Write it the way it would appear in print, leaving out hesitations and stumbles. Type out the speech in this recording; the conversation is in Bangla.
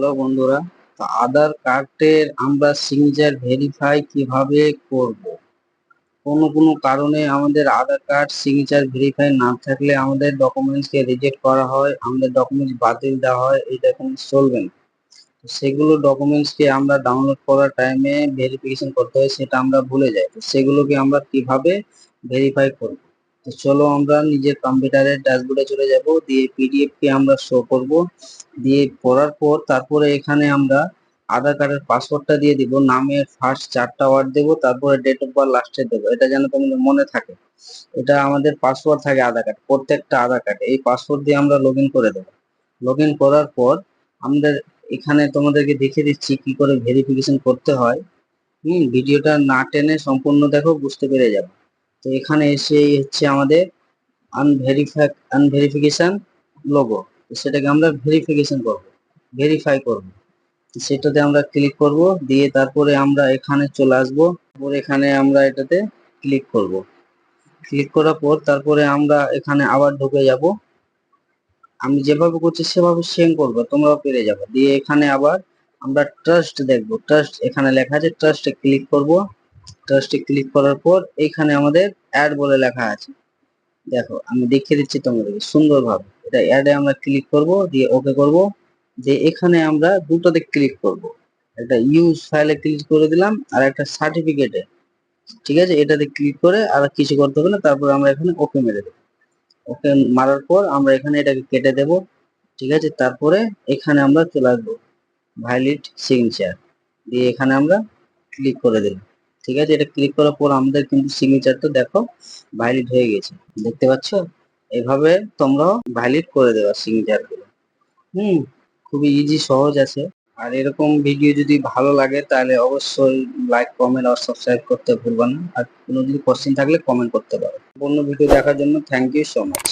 হ্যালো বন্ধুরা, তো আধার কার্ডের আমরা সিগনেচার ভেরিফাই কিভাবে করব? কোনো কারণে আমাদের আধার কার্ড সিগনেচার ভেরিফাই না থাকলে আমাদের ডকুমেন্টসকে রিজেক্ট করা হয়, আমাদের ডকুমেন্টস বাতিল দেওয়া হয়, এই ডকুমেন্টস চলবে না। তো সেগুলো ডকুমেন্টসকে আমরা ডাউনলোড করার টাইমে ভেরিফিকেশন করতে হয়, সেটা আমরা ভুলে যাই। তো সেগুলোকে আমরা কিভাবে ভেরিফাই করব? তো চলো আমরা নিজের কম্পিউটারের ড্যাশবোর্ডে চলে যাব, দিয়ে পিডিএফ কে আমরা শো করব, দিয়ে পড়ার পর তারপরে এখানে আমরা আধার কার্ডের পাসওয়ার্ডটা দিয়ে দিব, নামের ফার্স্ট 4টা ওয়ার্ড দেব, তারপরে ডেট অফ বার্থ লাস্টে দেবো, এটা যেন তোমাদের মনে থাকে। এটা আমাদের পাসওয়ার্ড থাকে আধার কার্ড, প্রত্যেকটা আধার কার্ডে এই পাসওয়ার্ড দিয়ে আমরা লগ ইন করে দেবো। লগ ইন করার পর আমাদের এখানে তোমাদেরকে দেখিয়ে দিচ্ছি কি করে ভেরিফিকেশন করতে হয়। ভিডিওটা না টেনে সম্পূর্ণ দেখো, বুঝতে পেরে যাবে। তো এখানে এসে হচ্ছে আমাদের আনভেরিফিকেশন লোগো, সেটাকে আমরা ভেরিফিকেশন করব, ভেরিফাই করব। সেটাতে আমরা ক্লিক করব, দিয়ে তারপরে আমরা এখানে চলে আসব, তারপরে এখানে আমরা এটাতে ক্লিক করব। ক্লিক করার পর তারপরে আমরা এখানে আবার ঢুকে যাব। আমি যেভাবে করছি সেভাবে সেম করবো, তোমরাও পেরে যাবে। দিয়ে এখানে আবার আমরা ট্রাস্ট দেখবো, ট্রাস্ট এখানে লেখা আছে, ট্রাস্টে ক্লিক করব। ট্রাস্টে ক্লিক করার পর এখানে আমাদের অ্যাড বলে লেখা আছে, দেখো আমি দেখিয়ে দিচ্ছি তোমাদেরকে সুন্দরভাবে। এটা অ্যাডে আমরা ক্লিক করব, দিয়ে ওকে করব। যে এখানে আমরা দুটোতে ক্লিক করব, একটা ইউজ ফাইলে ক্লিক করে দিলাম আর একটা সার্টিফিকেটে। ঠিক আছে, এটাতে ক্লিক করে আর কিছু করতে হবে না, তারপর আমরা এখানে ওকে মেরে দেবো। ওকে মারার পর আমরা এখানে এটাকে কেটে দেব। ঠিক আছে, তারপরে এখানে আমরা চলে আসবো ভ্যালিড সিগনেচার, দিয়ে এখানে আমরা ক্লিক করে দিলাম। ঠিক আছে, এটা ক্লিক করার পর আমাদের কিন্তু সিগনেচারটা দেখো ভ্যালিড হয়ে গেছে, দেখতে পাচ্ছ? এভাবে তোমরাও ভ্যালিড করে দেবা সিগনেচার গুলো। হুম খুবই ইজি, সহজ আছে। আর এরকম ভিডিও যদি ভালো লাগে তাহলে অবশ্যই লাইক, কমেন্ট আর সাবস্ক্রাইব করতে ভুলবা না। আর কোনো যদি কোশ্চেন থাকলে কমেন্ট করতে পারো। অন্য ভিডিও দেখার জন্য থ্যাংক ইউ সো মাচ।